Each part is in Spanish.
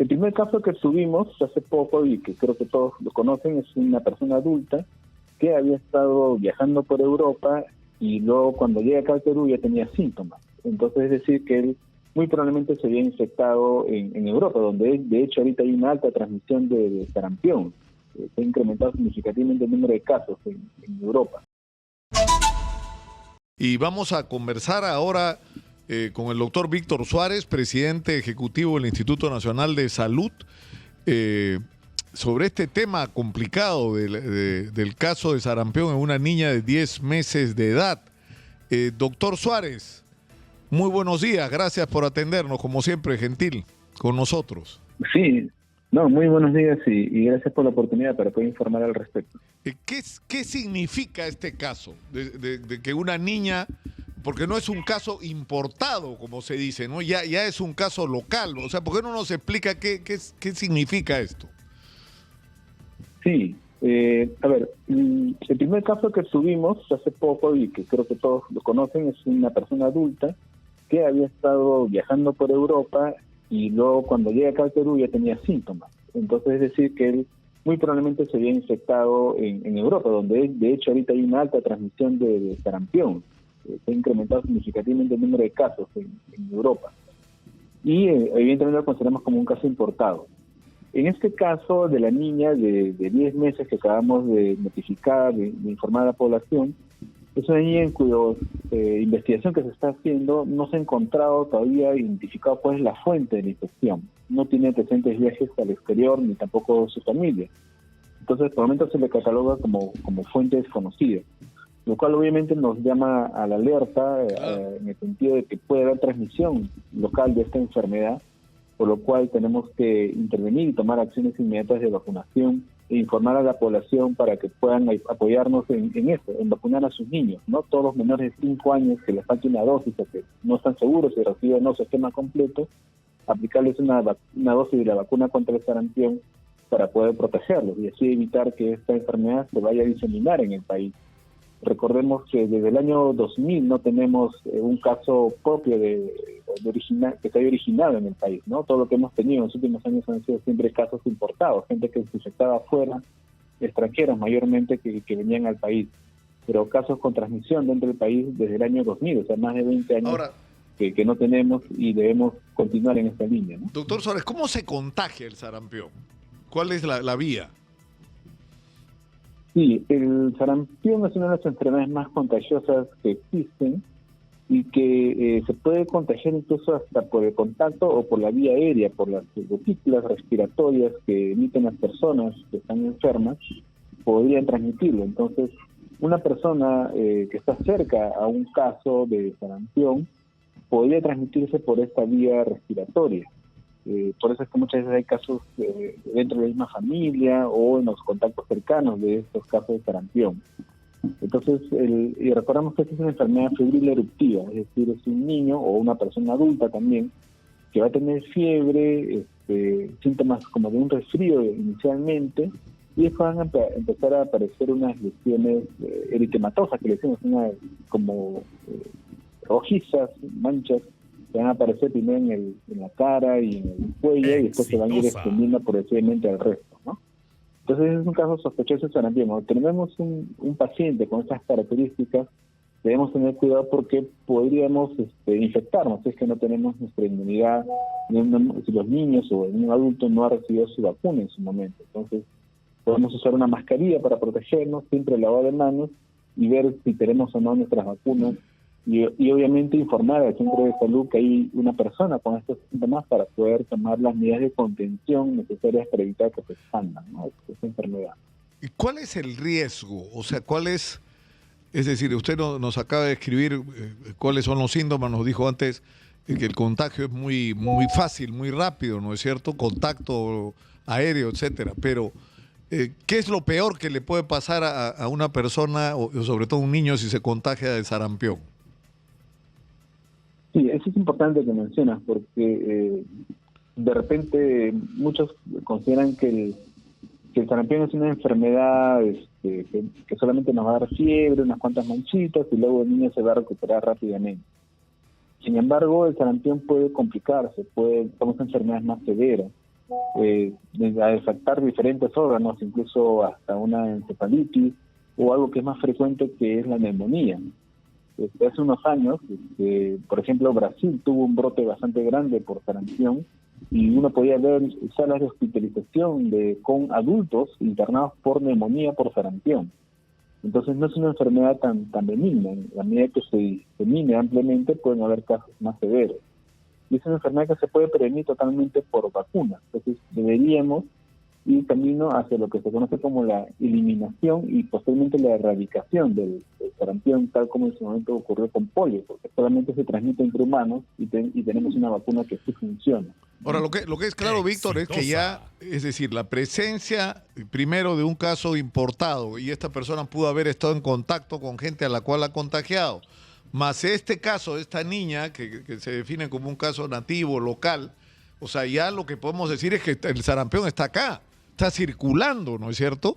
el primer caso que tuvimos hace poco y que creo que todos lo conocen es una persona adulta que había estado viajando por Europa y luego cuando llega acá al Perú ya tenía síntomas. Entonces es decir que él muy probablemente se había infectado en Europa, donde de hecho ahorita hay una alta transmisión de sarampión. Se ha incrementado significativamente el número de casos en Europa. Y vamos a conversar ahora con el doctor Víctor Suárez, presidente ejecutivo del Instituto Nacional de Salud, sobre este tema complicado del caso de sarampión en una niña de 10 meses de edad. Doctor Suárez, muy buenos días, gracias por atendernos, como siempre, gentil con nosotros. Sí, no, muy buenos días y gracias por la oportunidad para poder informar al respecto. ¿Qué significa este caso de que una niña, porque no es un caso importado, como se dice, ¿no? Ya es un caso local, o sea, ¿por qué no nos explica qué significa esto? Sí, a ver, el primer caso que tuvimos hace poco y que creo que todos lo conocen es una persona adulta que había estado viajando por Europa y luego cuando llega acá al Perú ya tenía síntomas. Entonces es decir que él muy probablemente se había infectado en Europa, donde de hecho ahorita hay una alta transmisión de sarampión. Se ha incrementado significativamente el número de casos en Europa. Y evidentemente lo consideramos como un caso importado. En este caso de la niña de 10 meses que acabamos de notificar, de informar a la población, es una niña en cuya investigación que se está haciendo no se ha encontrado todavía identificado cuál es la fuente de la infección. No tiene antecedentes de viajes al exterior ni tampoco su familia. Entonces, por el momento se le cataloga como fuente desconocida, lo cual obviamente nos llama a la alerta en el sentido de que puede haber transmisión local de esta enfermedad, por lo cual tenemos que intervenir y tomar acciones inmediatas de vacunación e informar a la población para que puedan apoyarnos en eso, en vacunar a sus niños, ¿no? Todos los menores de 5 años que les falta una dosis o que no están seguros si reciben o no su esquema completo, aplicarles una dosis de la vacuna contra el sarampión para poder protegerlos y así evitar que esta enfermedad se vaya a diseminar en el país. Recordemos que desde el año 2000 no tenemos un caso propio que se haya originado en el país, ¿no? Todo lo que hemos tenido en los últimos años han sido siempre casos importados, gente que se infectaba afuera, extranjeros mayormente que venían al país, pero casos con transmisión dentro del país desde el año 2000, o sea, más de 20 años. Ahora, que no tenemos y debemos continuar en esta línea, ¿no? Doctor Suárez, ¿cómo se contagia el sarampión? ¿Cuál es la vía? Sí, el sarampión es una de las enfermedades más contagiosas que existen y que se puede contagiar incluso hasta por el contacto o por la vía aérea, por las gotículas respiratorias que emiten las personas que están enfermas, podrían transmitirlo. Entonces, una persona que está cerca a un caso de sarampión podría transmitirse por esta vía respiratoria. Por eso es que muchas veces hay casos dentro de la misma familia o en los contactos cercanos de estos casos de sarampión. Entonces, y recordamos que esta es una enfermedad febril eruptiva, es decir, es un niño o una persona adulta también que va a tener fiebre, síntomas como de un resfrío inicialmente, y después van a empezar a aparecer unas lesiones eritematosas, que le decimos como rojizas, manchas, que van a aparecer primero en la cara y en el cuello y después se van a ir extendiendo progresivamente al resto, ¿no? Entonces es un caso sospechoso de sarampión. Cuando tenemos un paciente con estas características, debemos tener cuidado porque podríamos infectarnos si es que no tenemos nuestra inmunidad, si los niños o un adulto no ha recibido su vacuna en su momento. Entonces podemos usar una mascarilla para protegernos, siempre lavado de manos y ver si tenemos o no nuestras vacunas. Y obviamente informar al centro de salud que hay una persona con estos síntomas para poder tomar las medidas de contención necesarias para evitar que se expandan, ¿no?, esta enfermedad. ¿Y cuál es el riesgo? O sea, es decir, usted nos acaba de escribir cuáles son los síntomas, nos dijo antes que el contagio es muy fácil, muy rápido, ¿no es cierto? Contacto aéreo, etcétera, pero ¿qué es lo peor que le puede pasar a una persona, o sobre todo a un niño, si se contagia de sarampión? Sí, eso es importante que mencionas, porque de repente muchos consideran que el sarampión es una enfermedad que solamente nos va a dar fiebre, unas cuantas manchitas, y luego el niño se va a recuperar rápidamente. Sin embargo, el sarampión puede complicarse, somos enfermedades más severas. a afectar diferentes órganos, incluso hasta una encefalitis, o algo que es más frecuente, que es la neumonía. Hace unos años, por ejemplo, Brasil tuvo un brote bastante grande por sarampión, y uno podía ver salas de hospitalización con adultos internados por neumonía por sarampión. Entonces no es una enfermedad tan benigna. A medida que se disemine ampliamente pueden haber casos más severos. Y es una enfermedad que se puede prevenir totalmente por vacunas. Entonces deberíamos ir camino hacia lo que se conoce como la eliminación y posteriormente la erradicación del sarampión, tal como en su momento ocurrió con polio, porque solamente se transmite entre humanos y tenemos una vacuna que sí funciona. Ahora, lo que es claro, Víctor, es que ya, es decir, la presencia primero de un caso importado, y esta persona pudo haber estado en contacto con gente a la cual ha contagiado, más este caso de esta niña, que se define como un caso nativo, local, o sea, ya lo que podemos decir es que el sarampión está acá, está circulando, ¿no es cierto?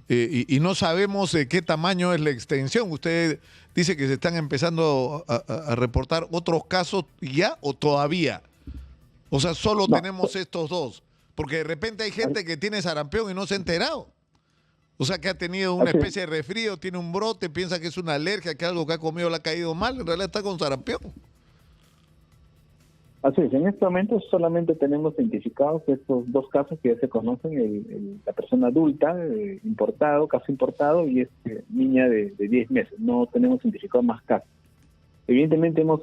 Y no sabemos de qué tamaño es la extensión. Usted dice que se están empezando a reportar otros casos ya o todavía. O sea, solo tenemos estos dos. Porque de repente hay gente que tiene sarampión y no se ha enterado. O sea, que ha tenido una especie de resfrío, tiene un brote, piensa que es una alergia, que algo que ha comido le ha caído mal, en realidad está con sarampión. Así es, en este momento solamente tenemos identificados estos dos casos que ya se conocen, la persona adulta, caso importado, y niña de 10 meses. No tenemos identificados más casos. Evidentemente hemos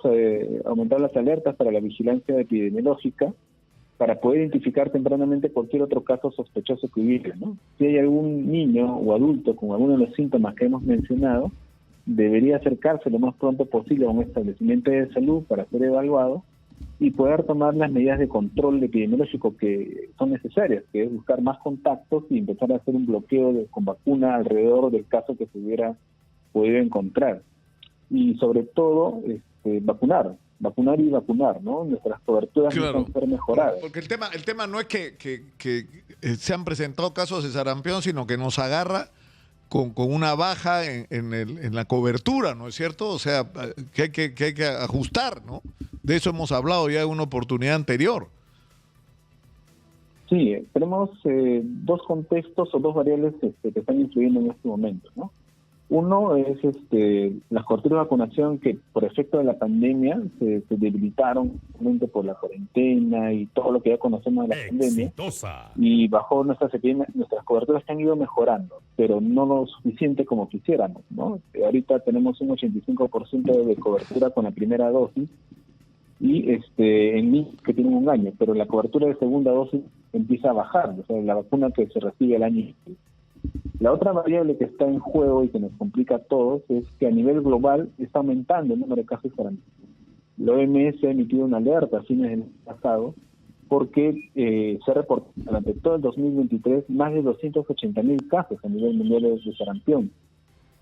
aumentado las alertas para la vigilancia epidemiológica para poder identificar tempranamente cualquier otro caso sospechoso que hubiera, ¿no? Si hay algún niño o adulto con alguno de los síntomas que hemos mencionado, debería acercarse lo más pronto posible a un establecimiento de salud para ser evaluado y poder tomar las medidas de control epidemiológico que son necesarias, que es buscar más contactos y empezar a hacer un bloqueo con vacuna alrededor del caso que se hubiera podido encontrar. Y sobre todo, vacunar, ¿no? Nuestras coberturas necesitan ser mejoradas. Porque el tema no es que se han presentado casos de sarampión, sino que nos agarra con una baja en la cobertura, ¿no es cierto? O sea, que hay que ajustar, ¿no? De eso hemos hablado ya en una oportunidad anterior. Sí, tenemos dos contextos o dos variables que están influyendo en este momento, ¿no? Uno es las coberturas de vacunación que por efecto de la pandemia se debilitaron por la cuarentena y todo lo que ya conocemos de la pandemia, y bajo nuestras coberturas que han ido mejorando, pero no lo suficiente como quisiéramos, ¿no? Ahorita tenemos un 85% de cobertura con la primera dosis y en niños que tienen un año, pero la cobertura de segunda dosis empieza a bajar, o sea, la vacuna que se recibe el año. La otra variable que está en juego y que nos complica a todos es que a nivel global está aumentando el número de casos de sarampión. La OMS ha emitido una alerta a fines del año pasado porque se reportó durante todo el 2023 más de 280.000 casos a nivel mundial de sarampión.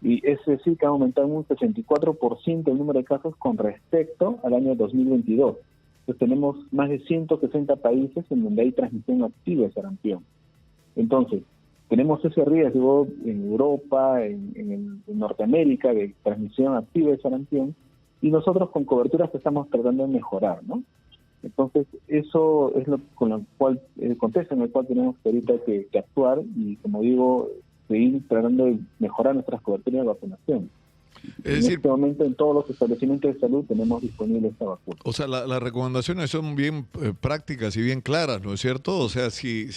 Y es decir, que ha aumentado un 64% el número de casos con respecto al año 2022. Entonces tenemos más de 160 países en donde hay transmisión activa de sarampión. Entonces, tenemos ese riesgo en Europa, en Norteamérica, de transmisión activa de sarampión, y nosotros con coberturas que estamos tratando de mejorar, ¿no? Entonces, eso es el contexto en el cual tenemos ahorita que actuar y, como digo, seguir tratando de mejorar nuestras coberturas de vacunación. En este momento en todos los establecimientos de salud tenemos disponible esta vacuna. O sea, las recomendaciones son bien prácticas y bien claras, ¿no es cierto? O sea, si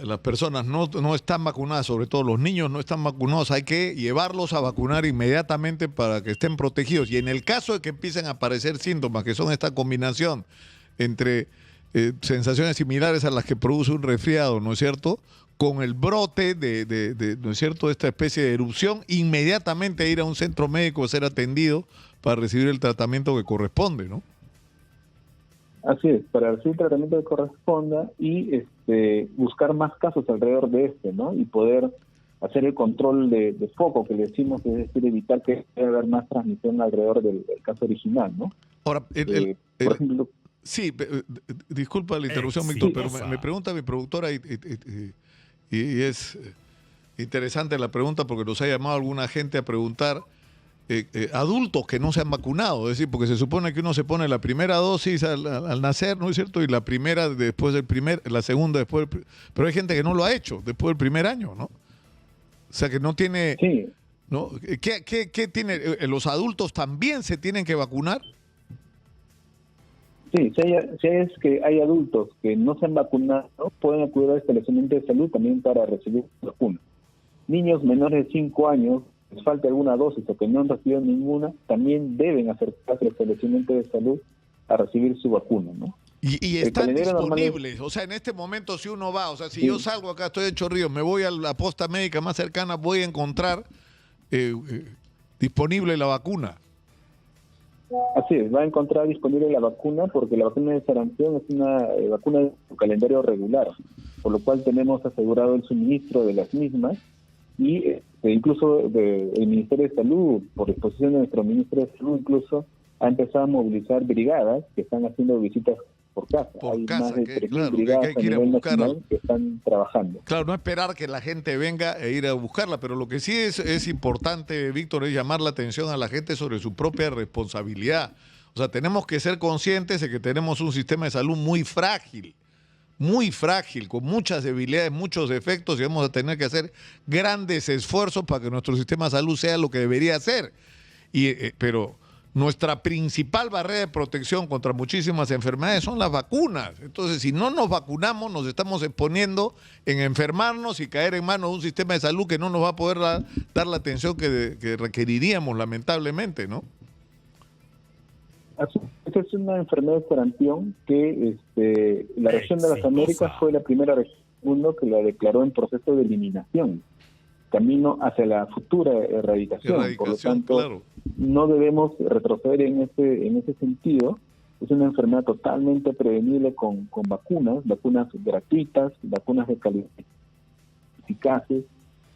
las personas no están vacunadas, sobre todo los niños no están vacunados, hay que llevarlos a vacunar inmediatamente para que estén protegidos. Y en el caso de que empiecen a aparecer síntomas, que son esta combinación entre sensaciones similares a las que produce un resfriado, ¿no es cierto?, con el brote ¿no es cierto?, esta especie de erupción, inmediatamente ir a un centro médico a ser atendido para recibir el tratamiento que corresponde, ¿no? Así es, para recibir el tratamiento que corresponda y buscar más casos alrededor de ¿no? Y poder hacer el control de foco que le decimos, es decir, evitar que haya haber más transmisión alrededor del caso original, ¿no? Ahora, por ejemplo, sí, disculpa la interrupción, Víctor, pero me pregunta mi productora y es interesante la pregunta porque nos ha llamado alguna gente a preguntar adultos que no se han vacunado, es decir, porque se supone que uno se pone la primera dosis al nacer, ¿no es cierto? Y la primera después la segunda después pero hay gente que no lo ha hecho después del primer año, ¿no? O sea que no tiene, Sí, ¿no? ¿Qué tiene? ¿Los adultos también se tienen que vacunar? sí, si es que hay adultos que no se han vacunado, pueden acudir al establecimiento de salud también para recibir la vacuna. Niños menores de 5 años, les falta alguna dosis o que no han recibido ninguna, también deben acercarse al establecimiento de salud a recibir su vacuna, ¿no? Y El están calendario normal disponibles, o sea, en este momento si uno va, o sea, si Sí. yo salgo acá, estoy de Chorrillos, me voy a la posta médica más cercana, voy a encontrar disponible la vacuna. Así es, va a encontrar disponible la vacuna porque la vacuna de sarampión es una vacuna de calendario regular, por lo cual tenemos asegurado el suministro de las mismas y incluso el Ministerio de Salud, por disposición de nuestro Ministro de Salud, incluso ha empezado a movilizar brigadas que están haciendo visitas por casa. Hay más de 3.000 claro, brigadas que hay que ir a nivel buscar. nacional que están trabajando. Claro, no esperar que la gente venga e ir a buscarla, pero lo que sí es importante, Víctor, es llamar la atención a la gente sobre su propia responsabilidad. O sea, tenemos que ser conscientes de que tenemos un sistema de salud muy frágil, con muchas debilidades, muchos defectos, y vamos a tener que hacer grandes esfuerzos para que nuestro sistema de salud sea lo que debería ser. Pero nuestra principal barrera de protección contra muchísimas enfermedades son las vacunas. Entonces, si no nos vacunamos, nos estamos exponiendo en enfermarnos y caer en manos de un sistema de salud que no nos va a poder dar la atención que requeriríamos, lamentablemente, ¿no? Esta es una enfermedad de sarampión que la región de las Américas fue la primera región del mundo que la declaró en proceso de eliminación, camino hacia la futura erradicación. Por lo tanto, claro, no debemos retroceder en ese sentido. Es una enfermedad totalmente prevenible con vacunas gratuitas, vacunas de calidad eficaces,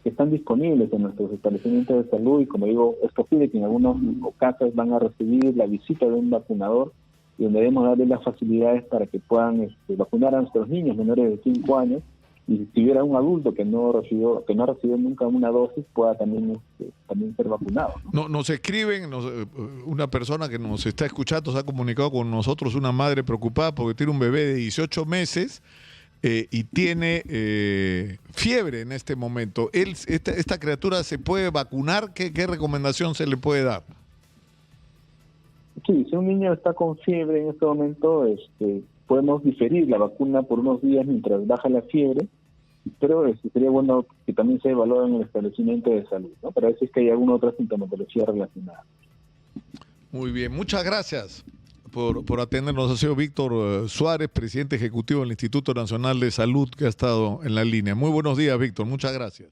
que están disponibles en nuestros establecimientos de salud y, como digo, es posible que en algunos casos van a recibir la visita de un vacunador y donde debemos darle las facilidades para que puedan vacunar a nuestros niños menores de 5 años, y si hubiera un adulto que no ha recibido nunca una dosis, pueda también ser vacunado, ¿no? Nos escriben, una persona que nos está escuchando se ha comunicado con nosotros, una madre preocupada porque tiene un bebé de 18 meses y tiene fiebre en este momento. ¿Esta criatura se puede vacunar? ¿Qué recomendación se le puede dar? Sí, si un niño está con fiebre en este momento, podemos diferir la vacuna por unos días mientras baja la fiebre, pero sería bueno que también se evalúe en el establecimiento de salud, ¿no? Para ver si es que hay alguna otra sintomatología relacionada. Muy bien, muchas gracias por atendernos. Ha sido Víctor Suárez, presidente ejecutivo del Instituto Nacional de Salud, que ha estado en la línea. Muy buenos días, Víctor, muchas gracias.